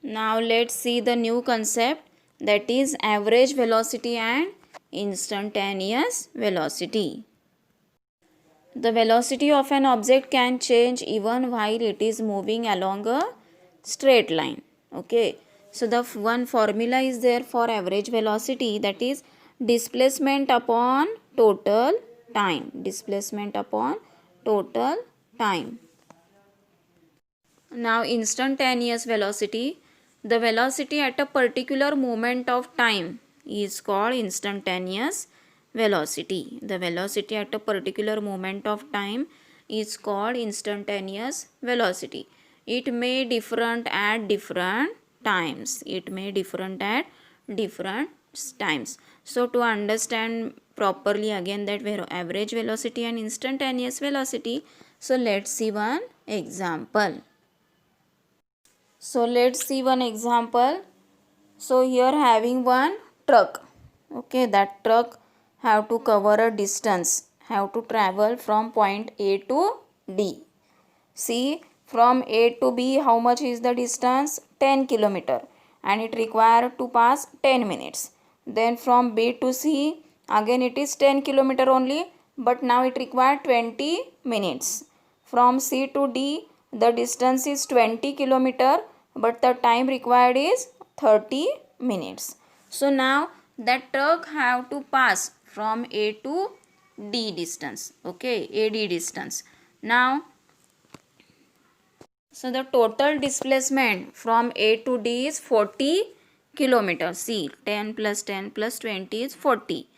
Now let's see the new concept, that is average velocity and instantaneous velocity. The velocity of an object can change even while it is moving along a straight line. Okay. So the one formula is there for average velocity, that is displacement upon total time. Displacement upon total time. Now instantaneous velocity. The velocity at a particular moment of time is called instantaneous velocity. The velocity at a particular moment of time is called instantaneous velocity. It may different at different times. It may different at different times. So to understand properly again that average velocity and instantaneous velocity, so let's see one example. So let's see one example. So here having one truck. Okay, that truck have to cover a distance, have to travel from point A to D. See, from A to B how much is the distance? 10 kilometer, and it require to pass 10 minutes. Then from B to C again it is 10 kilometer only, but now it require 20 minutes. From C to D the distance is 20 kilometer, but the time required is 30 minutes. So now that truck have to pass from A to D distance. Okay, AD distance. Now so the total displacement from A to D is 40 kilometers. See, 10 plus 10 plus 20 is 40.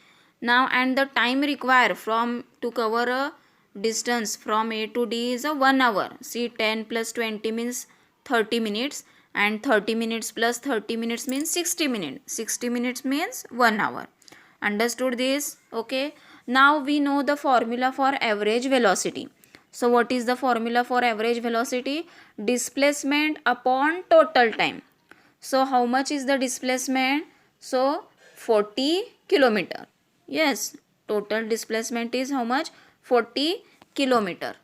Now and the time required from to cover a distance from A to D is a 1 hour. See, 10 plus 20 means 30 minutes, and 30 minutes plus 30 minutes means 60 minutes. 60 minutes means 1 hour. Understood this? Okay. Now we know the formula for average velocity. So what is the formula for average velocity? Displacement upon total time. So how much is the displacement? So 40 kilometer. Yes, total displacement is how much? 40 kilometer.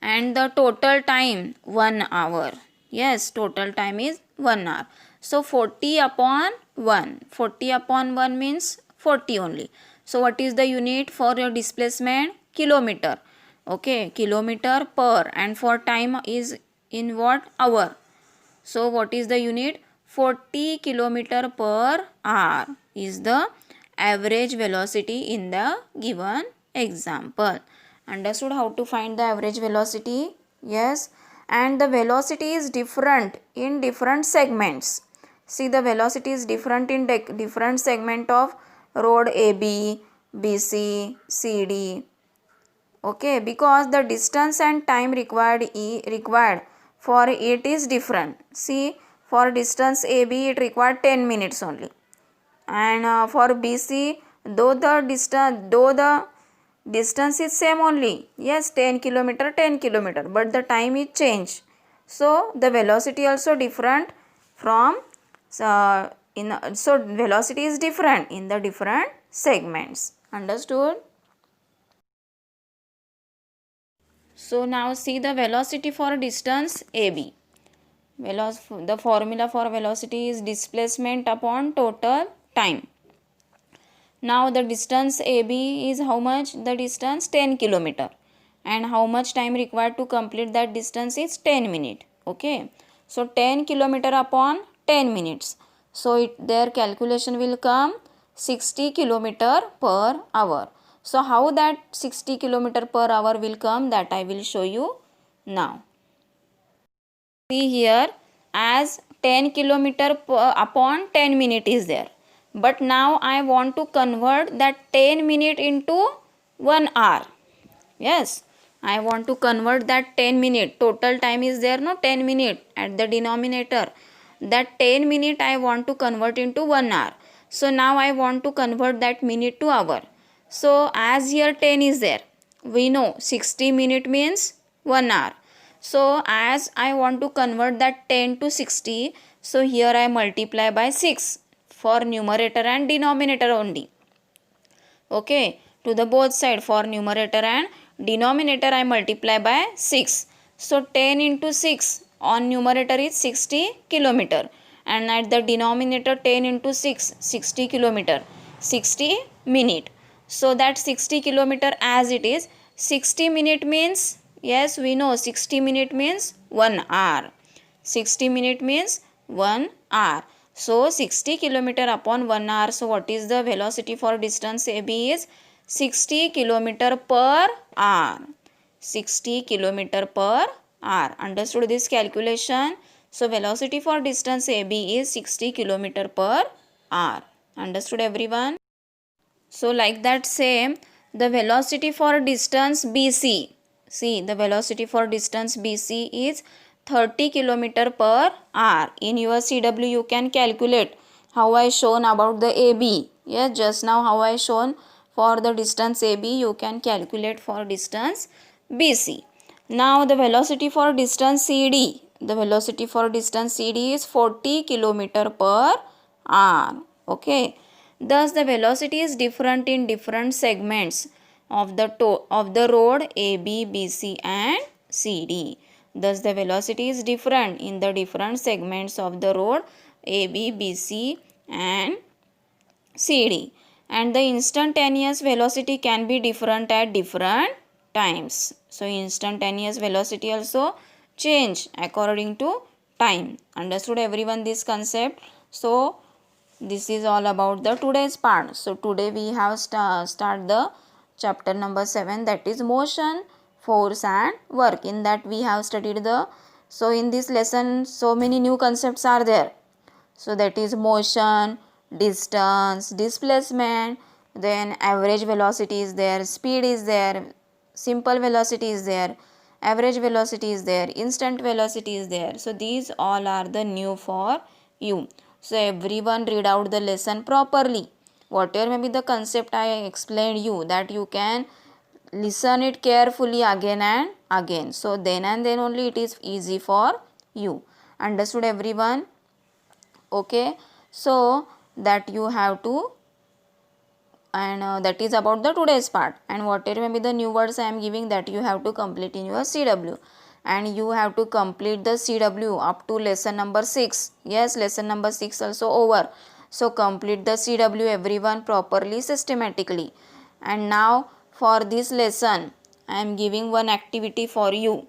And the total time 1 hour. Yes, total time is 1 hour. So 40 upon 1. 40 upon 1 means 40 only. So what is the unit for your displacement? Kilometer. Okay, kilometer per, and for time is in what? Hour. So what is the unit? 40 kilometer per hour is the average velocity in the given example. Understood how to find the average velocity? Yes. And the velocity is different in different segments. See, the velocity is different in different segment of road AB, BC, CD. Okay, because the distance and time required for it is different. See, for distance AB it required 10 minutes only, and for BC though the distance is same only. Yes, 10 kilometer, 10 kilometer, but the time is changed. So the velocity also different from so velocity is different in the different segments. Understood? So now see the velocity for distance AB. The formula for velocity is displacement upon total time. Now the distance AB is how much? The distance 10 kilometer. And how much time required to complete that distance is 10 minutes. Okay. So 10 kilometer upon 10 minutes. So their calculation will come 60 kilometer per hour. So how that 60 kilometer per hour will come, that I will show you now. See here, as 10 kilometer upon 10 minute is there. But now I want to convert that 10 minute into 1 hour. Yes, I want to convert that 10 minute. Total time is there, no, 10 minute at the denominator. That 10 minute I want to convert into 1 hour. So now I want to convert that minute to hour. So as here 10 is there, we know 60 minute means 1 hour. So as I want to convert that 10 to 60, so here I multiply by 6 for numerator and denominator only. Okay, to the both side, for numerator and denominator I multiply by 6. So 10 into 6 On numerator is 60 kilometer, and at the denominator 10 into 6, 60 kilometer, 60 minute. So that 60 kilometer as it is, 60 minute means, yes we know 60 minute means 1 hour. 60 minute means 1 hour. So 60 kilometer upon 1 hour. So what is the velocity for distance AB is 60 kilometer per hour. 60 kilometer per hour. Understood this calculation? So velocity for distance AB is 60 kilometer per hour. Understood everyone? So like that same, the velocity for distance BC. See, the velocity for distance BC is 30 kilometer per hour. In your CW you can calculate how I shown about the AB. Yes, just now how I shown for the distance AB, you can calculate for distance BC. Now the velocity for distance CD. The velocity for distance CD is 40 kilometer per hour. Okay. Thus, the velocity is different in different segments of the road A, B, B, C and C, D. Thus, the velocity is different in the different segments of the road A, B, B, C and C, D. And the instantaneous velocity can be different at different times. So, instantaneous velocity also change according to time. Understood everyone this concept? So, this is all about the today's part. So today we have start the chapter number 7, that is motion, force and work. In that we have studied so in this lesson so many new concepts are there. So that is motion, distance, displacement, then average velocity is there, speed is there, simple velocity is there, average velocity is there, instant velocity is there. So these all are the new for you. So everyone read out the lesson properly. Whatever may be the concept I explained you, that you can listen it carefully again and again. So then and then only it is easy for you. Understood everyone? Okay. So that you have to, and that is about the today's part. And whatever may be the new words I am giving, that you have to complete in your CW. And you have to complete the CW up to lesson number 6. Yes, lesson number 6 also over. So complete the CW everyone properly, systematically. And now for this lesson I am giving one activity for you.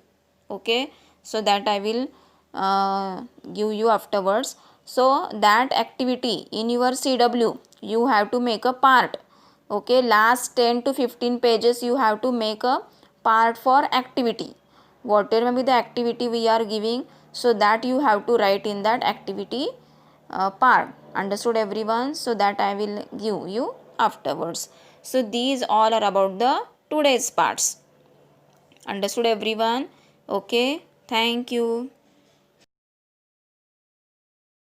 Okay, so that I will give you afterwards. So that activity in your CW you have to make a part. Okay, last 10 to 15 pages you have to make a part for activity. Whatever may be the activity we are giving, so that you have to write in that activity part. Understood everyone? So that I will give you afterwards. So these all are about the today's parts. Understood everyone? Okay, thank you.